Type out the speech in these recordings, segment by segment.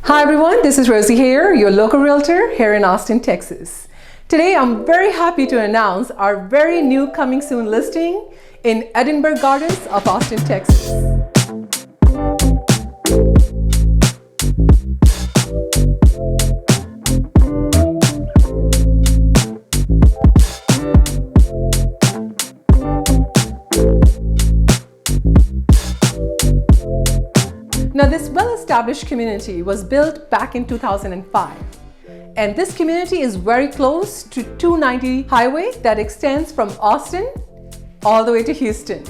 Hi everyone, this is Rosie here, your local realtor here in Austin, Texas. Today I'm very happy to announce our very new coming soon listing in Edinburgh Gardens of Austin, Texas. Now, this well-established community was built back in 2005, and this community is very close to 290 highway that extends from Austin all the way to Houston.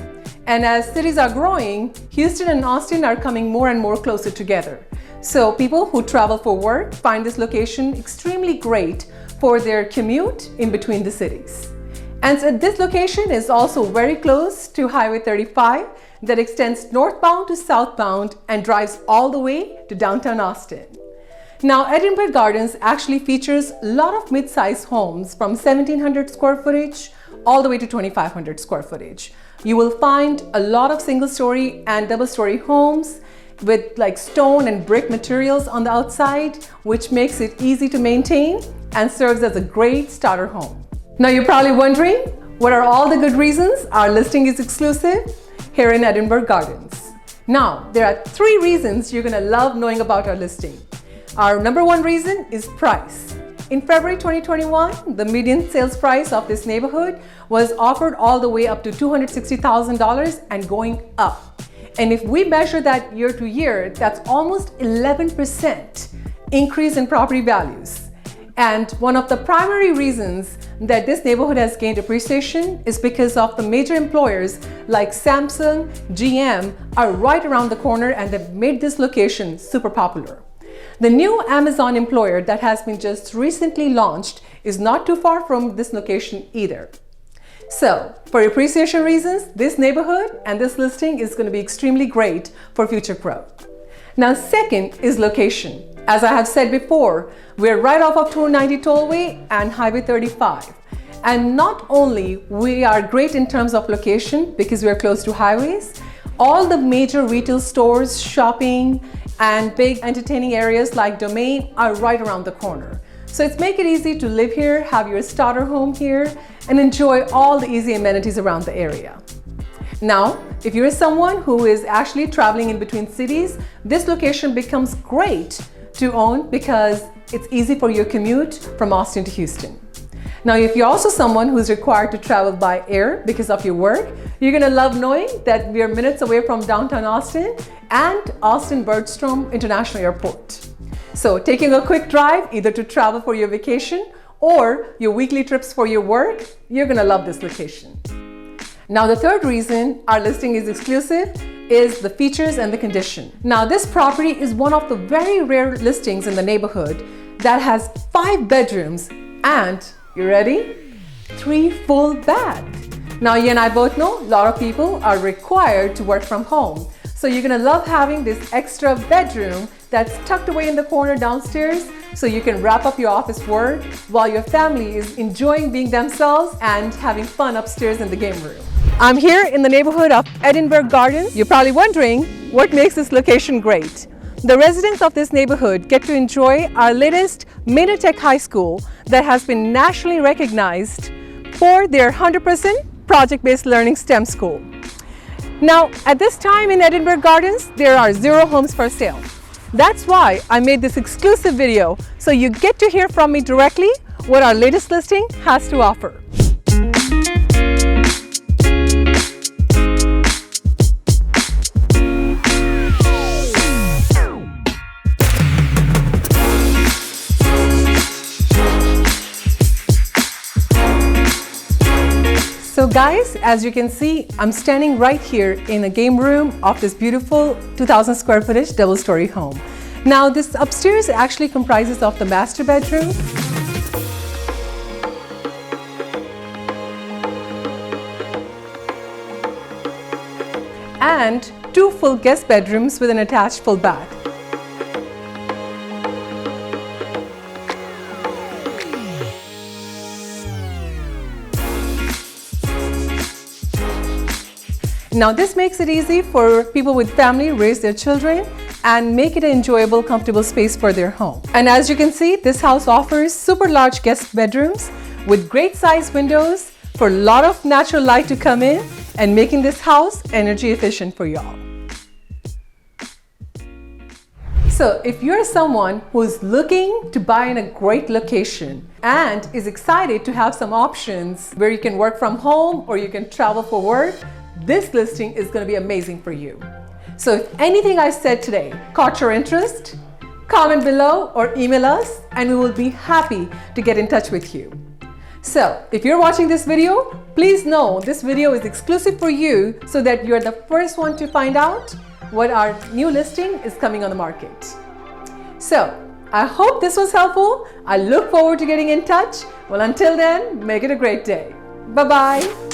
And as cities are growing, Houston and Austin are coming more and more closer together. So people who travel for work find this location extremely great for their commute in between the cities. And so this location is also very close to Highway 35 that extends northbound to southbound and drives all the way to downtown Austin. Now, Edinburgh Gardens actually features a lot of mid-sized homes from 1,700 square footage all the way to 2,500 square footage. You will find a lot of single-story and double-story homes with like stone and brick materials on the outside, which makes it easy to maintain and serves as a great starter home. Now, you're probably wondering, what are all the good reasons our listing is exclusive here in Edinburgh Gardens? Now, there are 3 reasons you're gonna love knowing about our listing. Our number 1 reason is price. In February 2021, the median sales price of this neighborhood was offered all the way up to $260,000 and going up. And if we measure that year to year, that's almost 11% increase in property values. And one of the primary reasons that this neighborhood has gained appreciation is because of the major employers like Samsung, GM are right around the corner, and they've made this location super popular. The new Amazon employer that has been just recently launched is not too far from this location either. So, for appreciation reasons, this neighborhood and this listing is going to be extremely great for future growth. Now, second is location. As I have said before, we're right off of 290 Tollway and Highway 35. And not only we are great in terms of location because we are close to highways, all the major retail stores, shopping, and big entertaining areas like Domain are right around the corner. So it's make it easy to live here, have your starter home here, and enjoy all the easy amenities around the area. Now, if you're someone who is actually traveling in between cities, this location becomes great to own because it's easy for your commute from Austin to Houston. Now, if you're also someone who's required to travel by air because of your work, you're gonna love knowing that we are minutes away from downtown Austin and Austin-Bergstrom International Airport. So taking a quick drive either to travel for your vacation or your weekly trips for your work, you're gonna love this location. Now, the third reason our listing is exclusive is the features and the condition. Now, this property is one of the very rare listings in the neighborhood that has 5 bedrooms and, you ready? 3 full baths. Now, you and I both know a lot of people are required to work from home. So you're gonna love having this extra bedroom that's tucked away in the corner downstairs so you can wrap up your office work while your family is enjoying being themselves and having fun upstairs in the game room. I'm here in the neighborhood of Edinburgh Gardens. You're probably wondering what makes this location great. The residents of this neighborhood get to enjoy our latest Tech High School that has been nationally recognized for their 100% project-based learning STEM school. Now, at this time in Edinburgh Gardens, there are 0 homes for sale. That's why I made this exclusive video, so you get to hear from me directly what our latest listing has to offer. So guys, as you can see, I'm standing right here in the game room of this beautiful 2,000 square footage double-story home. Now, this upstairs actually comprises of the master bedroom, and 2 full guest bedrooms with an attached full bath. Now, this makes it easy for people with family raise their children and make it an enjoyable, comfortable space for their home. And as you can see, this house offers super large guest bedrooms with great sized windows for a lot of natural light to come in and making this house energy efficient for y'all. So if you're someone who's looking to buy in a great location and is excited to have some options where you can work from home or you can travel for work, this listing is going to be amazing for you. So if anything I said today caught your interest, comment below or email us and we will be happy to get in touch with you. So if you're watching this video, please know this video is exclusive for you so that you're the first one to find out what our new listing is coming on the market. So I hope this was helpful. I look forward to getting in touch. Well, until then, make it a great day. Bye-bye.